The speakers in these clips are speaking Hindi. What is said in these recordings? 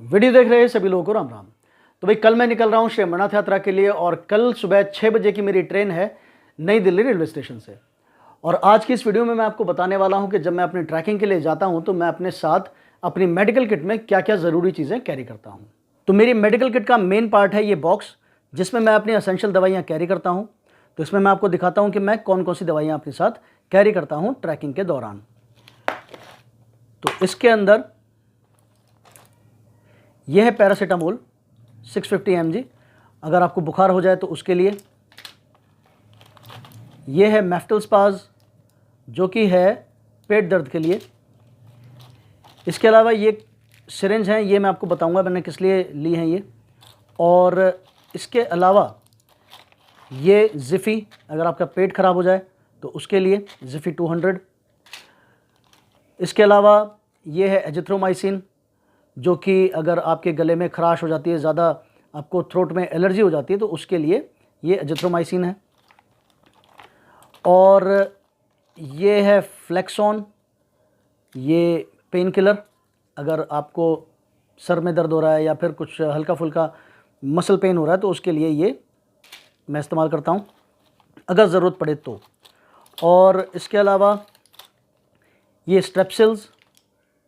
वीडियो देख रहे हैं सभी लोगों को राम राम। तो भाई कल मैं निकल रहा हूँ श्री अमरनाथ यात्रा के लिए और कल सुबह 6 बजे की मेरी ट्रेन है नई दिल्ली रेलवे स्टेशन से। और आज की इस वीडियो में मैं आपको बताने वाला हूँ कि जब मैं अपनी ट्रैकिंग के लिए जाता हूँ तो मैं अपने साथ अपनी मेडिकल किट में क्या क्या ज़रूरी चीज़ें कैरी करता हूँ। तो मेरी मेडिकल किट का मेन पार्ट है ये बॉक्स जिसमें मैं अपनी असेंशियल दवाइयाँ कैरी करता हूँ। तो इसमें मैं आपको दिखाता हूँ कि मैं कौन कौन सी दवाइयाँ अपने साथ कैरी करता हूँ ट्रैकिंग के दौरान। तो इसके अंदर यह है पैरासीटामोल 650 mg अगर आपको बुखार हो जाए तो उसके लिए। यह है मेफ्टलस्पाज जो कि है पेट दर्द के लिए। इसके अलावा ये सिरिंज हैं, ये मैं आपको बताऊंगा मैंने किस लिए ली हैं ये। और इसके अलावा ये ज़िफ़ी अगर आपका पेट ख़राब हो जाए तो उसके लिए ज़िफ़ी 200। इसके अलावा ये है एजिथ्रोमाइसिन जो कि अगर आपके गले में खराश हो जाती है, ज़्यादा आपको थ्रोट में एलर्जी हो जाती है तो उसके लिए ये एजिथ्रोमाइसिन है। और ये है फ्लेक्सॉन, ये पेन किलर अगर आपको सर में दर्द हो रहा है या फिर कुछ हल्का फुल्का मसल पेन हो रहा है तो उसके लिए ये मैं इस्तेमाल करता हूँ अगर ज़रूरत पड़े तो। और इसके अलावा ये स्ट्रेप्सिल्स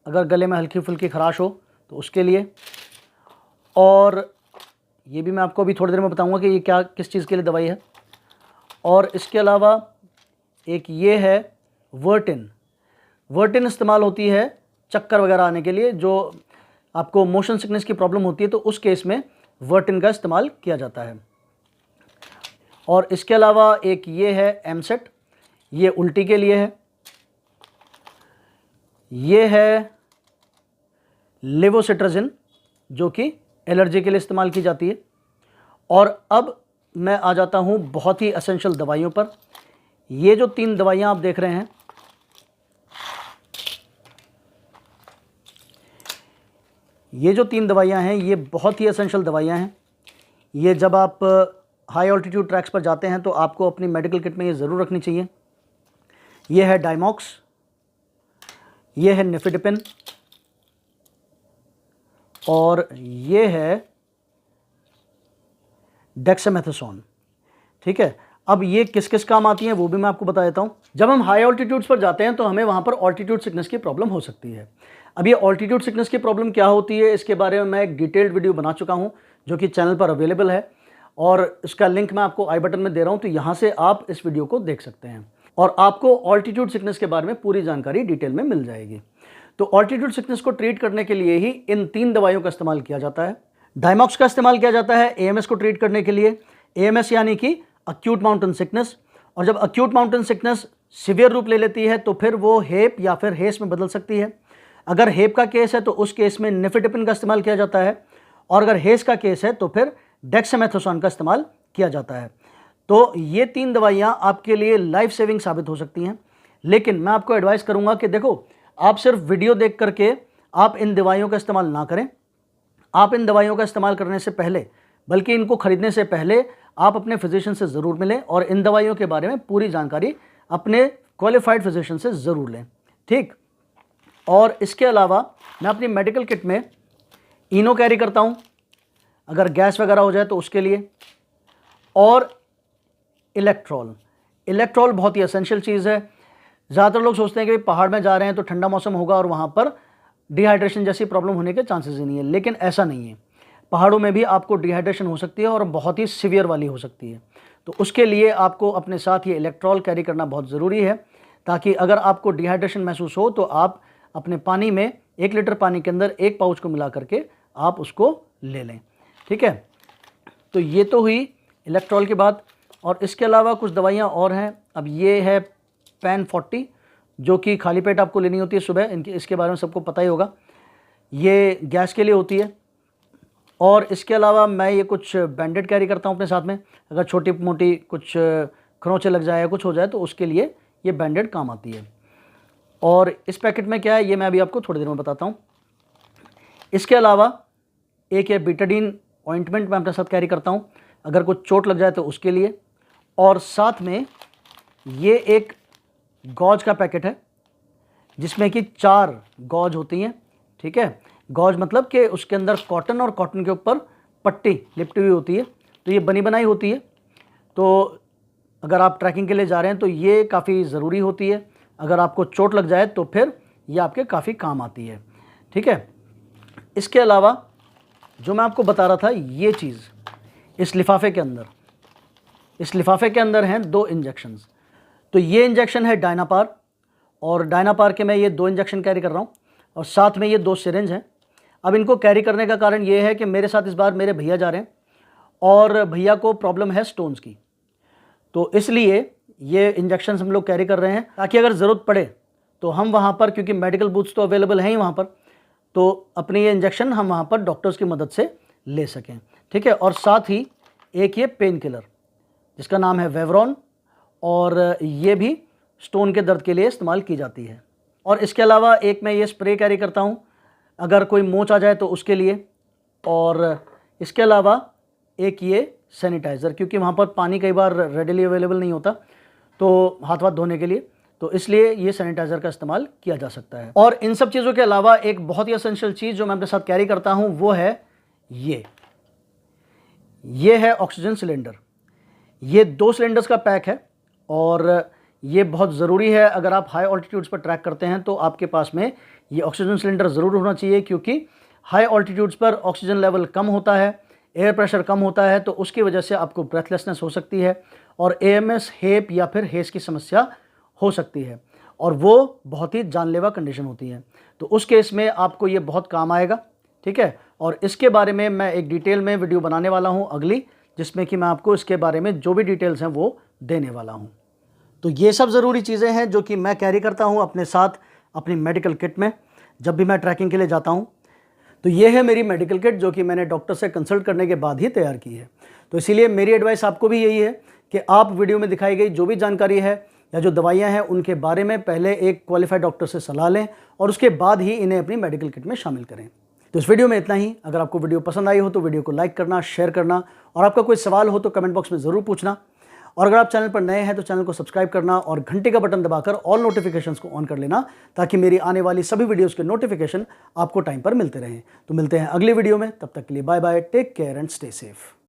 अगर गले में हल्की फुल्की खराश हो तो उसके लिए। और ये भी मैं आपको अभी थोड़ी देर में बताऊंगा कि ये क्या किस चीज़ के लिए दवाई है। और इसके अलावा एक ये है वर्टिन। वर्टिन इस्तेमाल होती है चक्कर वगैरह आने के लिए, जो आपको मोशन सिकनेस की प्रॉब्लम होती है तो उस केस में वर्टिन का इस्तेमाल किया जाता है। और इसके अलावा एक ये है एमसेट, ये उल्टी के लिए है। ये है लेवोसिट्राजिन जो कि एलर्जी के लिए इस्तेमाल की जाती है। और अब मैं आ जाता हूँ बहुत ही एसेंशियल दवाइयों पर। ये जो 3 दवाइयाँ आप देख रहे हैं, ये जो 3 दवाइयाँ हैं ये बहुत ही एसेंशियल दवाइयाँ हैं। ये जब आप हाई ऑल्टीट्यूड ट्रैक्स पर जाते हैं तो आपको अपनी मेडिकल किट में ये ज़रूर रखनी चाहिए। ये है डायमॉक्स, ये है निफिडिपिन और ये है डेक्सामेथासोन। ठीक है, अब ये किस किस काम आती हैं वो भी मैं आपको बता देता हूँ। जब हम हाई ऑल्टीट्यूड्स पर जाते हैं तो हमें वहाँ पर ऑल्टीट्यूड सिकनेस की प्रॉब्लम हो सकती है। अब ये ऑल्टीट्यूड सिकनेस की प्रॉब्लम क्या होती है इसके बारे में मैं एक डिटेल्ड वीडियो बना चुका हूँ जो कि चैनल पर अवेलेबल है और इसका लिंक मैं आपको आई बटन में दे रहा हूँ, तो यहाँ से आप इस वीडियो को देख सकते हैं और आपको ऑल्टीट्यूड सिकनेस के बारे में पूरी जानकारी डिटेल में मिल जाएगी। तो ऑल्टीट्यूड सिकनेस को ट्रीट करने के लिए ही इन 3 दवाइयों का इस्तेमाल किया जाता है। डायमॉक्स का इस्तेमाल किया जाता है एएमएस को ट्रीट करने के लिए। एएमएस यानी कि अक्यूट माउंटेन सिकनेस। और जब अक्यूट माउंटेन सिकनेस सीवियर रूप ले लेती है तो फिर वो हेप या फिर हेस में बदल सकती है। अगर हेप का केस है तो उस केस में निफिडिपिन का इस्तेमाल किया जाता है और अगर हेस का केस है तो फिर डेक्सामेथासोन का इस्तेमाल किया जाता है। तो ये 3 दवाइयाँ आपके लिए लाइफ सेविंग साबित हो सकती हैं। लेकिन मैं आपको एडवाइस करूँगा कि देखो, आप सिर्फ वीडियो देख करके आप इन दवाइयों का इस्तेमाल ना करें। आप इन दवाइयों का इस्तेमाल करने से पहले, बल्कि इनको खरीदने से पहले आप अपने फिजिशियन से ज़रूर मिलें और इन दवाइयों के बारे में पूरी जानकारी अपने क्वालिफाइड फिजिशियन से ज़रूर लें। ठीक। और इसके अलावा मैं अपनी मेडिकल किट में इनो कैरी करता हूँ अगर गैस वगैरह हो जाए तो उसके लिए। और इलेक्ट्रॉल बहुत ही एसेंशियल चीज़ है। ज़्यादातर लोग सोचते हैं कि पहाड़ में जा रहे हैं तो ठंडा मौसम होगा और वहाँ पर डिहाइड्रेशन जैसी प्रॉब्लम होने के चांसेस ही नहीं है, लेकिन ऐसा नहीं है। पहाड़ों में भी आपको डिहाइड्रेशन हो सकती है और बहुत ही सीवियर वाली हो सकती है। तो उसके लिए आपको अपने साथ ये इलेक्ट्रॉल कैरी करना बहुत ज़रूरी है ताकि अगर आपको डिहाइड्रेशन महसूस हो तो आप अपने पानी में 1 लीटर पानी के अंदर 1 पाउच को मिला करके आप उसको ले लें। ठीक है, तो ये तो हुई इलेक्ट्रॉल की बात। और इसके अलावा कुछ दवाइयाँ और हैं। अब ये है पैन 40 जो कि खाली पेट आपको लेनी होती है सुबह, इसके बारे में सबको पता ही होगा। ये गैस के लिए होती है। और इसके अलावा मैं ये कुछ बैंडेड कैरी करता हूँ अपने साथ में, अगर छोटी मोटी कुछ खरोंचे लग जाए या कुछ हो जाए तो उसके लिए ये बैंडेड काम आती है। और इस पैकेट में क्या है ये मैं अभी आपको थोड़ी देर में बताता हूँ। इसके अलावा एक ये बीटाडीन ऑइंटमेंट मैं अपने साथ कैरी करता हूँ अगर कुछ चोट लग जाए तो उसके लिए। और साथ में ये एक गॉज का पैकेट है जिसमें कि 4 गॉज होती हैं। ठीक है, गॉज मतलब कि उसके अंदर कॉटन और कॉटन के ऊपर पट्टी लिपटी हुई होती है, तो ये बनी बनाई होती है। तो अगर आप ट्रैकिंग के लिए जा रहे हैं तो ये काफ़ी ज़रूरी होती है। अगर आपको चोट लग जाए तो फिर ये आपके काफ़ी काम आती है, ठीक है। इसके अलावा जो मैं आपको बता रहा था, ये चीज़ इस लिफाफे के अंदर हैं 2 इंजेक्शंस। तो ये इंजेक्शन है डायनापार, और डायनापार के मैं ये 2 इंजेक्शन कैरी कर रहा हूँ, और साथ में ये 2 सिरिंज हैं। अब इनको कैरी करने का कारण ये है कि मेरे साथ इस बार मेरे भैया जा रहे हैं, और भैया को प्रॉब्लम है स्टोन्स की, तो इसलिए ये इंजेक्शंस हम लोग कैरी कर रहे हैं, ताकि अगर ज़रूरत पड़े तो हम वहाँ पर, क्योंकि मेडिकल बूथ्स तो अवेलेबल हैं ही वहाँ पर, तो अपनी ये इंजेक्शन हम वहाँ पर डॉक्टर्स की मदद से ले सकें, ठीक है। और साथ ही एक ये पेन किलर जिसका नाम है वेवरॉन, और ये भी स्टोन के दर्द के लिए इस्तेमाल की जाती है। और इसके अलावा एक मैं ये स्प्रे कैरी करता हूँ अगर कोई मोच आ जाए तो उसके लिए, और इसके अलावा एक ये सैनिटाइज़र, क्योंकि वहाँ पर पानी कई बार रेडिली अवेलेबल नहीं होता तो हाथ वाथ धोने के लिए, तो इसलिए ये सैनिटाइज़र का इस्तेमाल किया जा सकता है। और इन सब चीज़ों के अलावा एक बहुत ही एसेंशियल चीज़ जो मैं अपने साथ कैरी करता हूँ वो है ये है ऑक्सीजन सिलेंडर। ये 2 सिलेंडर्स का पैक है, और ये बहुत ज़रूरी है। अगर आप हाई ऑल्टीट्यूड्स पर ट्रैक करते हैं तो आपके पास में ये ऑक्सीजन सिलेंडर ज़रूर होना चाहिए, क्योंकि हाई ऑल्टीट्यूड्स पर ऑक्सीजन लेवल कम होता है, एयर प्रेशर कम होता है, तो उसकी वजह से आपको ब्रेथलेसनेस हो सकती है, और AMS, हेप या फिर हेज़ की समस्या हो सकती है, और वो बहुत ही जानलेवा कंडीशन होती है। तो उस केस में आपको ये बहुत काम आएगा, ठीक है। और इसके बारे में मैं एक डिटेल में वीडियो बनाने वाला हूँ अगली, जिसमें कि मैं आपको इसके बारे में जो भी डिटेल्स हैं वो देने वाला हूँ। तो ये सब ज़रूरी चीज़ें हैं जो कि मैं कैरी करता हूँ अपने साथ अपनी मेडिकल किट में जब भी मैं ट्रैकिंग के लिए जाता हूँ। तो ये है मेरी मेडिकल किट जो कि मैंने डॉक्टर से कंसल्ट करने के बाद ही तैयार की है। तो इसीलिए मेरी एडवाइस आपको भी यही है कि आप वीडियो में दिखाई गई जो भी जानकारी है या जो दवाइयाँ हैं उनके बारे में पहले एक क्वालिफाइड डॉक्टर से सलाह लें, और उसके बाद ही इन्हें अपनी मेडिकल किट में शामिल करें। तो इस वीडियो में इतना ही। अगर आपको वीडियो पसंद आई हो तो वीडियो को लाइक करना, शेयर करना, और आपका कोई सवाल हो तो कमेंट बॉक्स में ज़रूर पूछना। और अगर आप चैनल पर नए हैं तो चैनल को सब्सक्राइब करना और घंटी का बटन दबाकर ऑल नोटिफिकेशंस को ऑन कर लेना, ताकि मेरी आने वाली सभी वीडियोस के नोटिफिकेशन आपको टाइम पर मिलते रहें। तो मिलते हैं अगली वीडियो में, तब तक के लिए bye bye, take care and stay safe.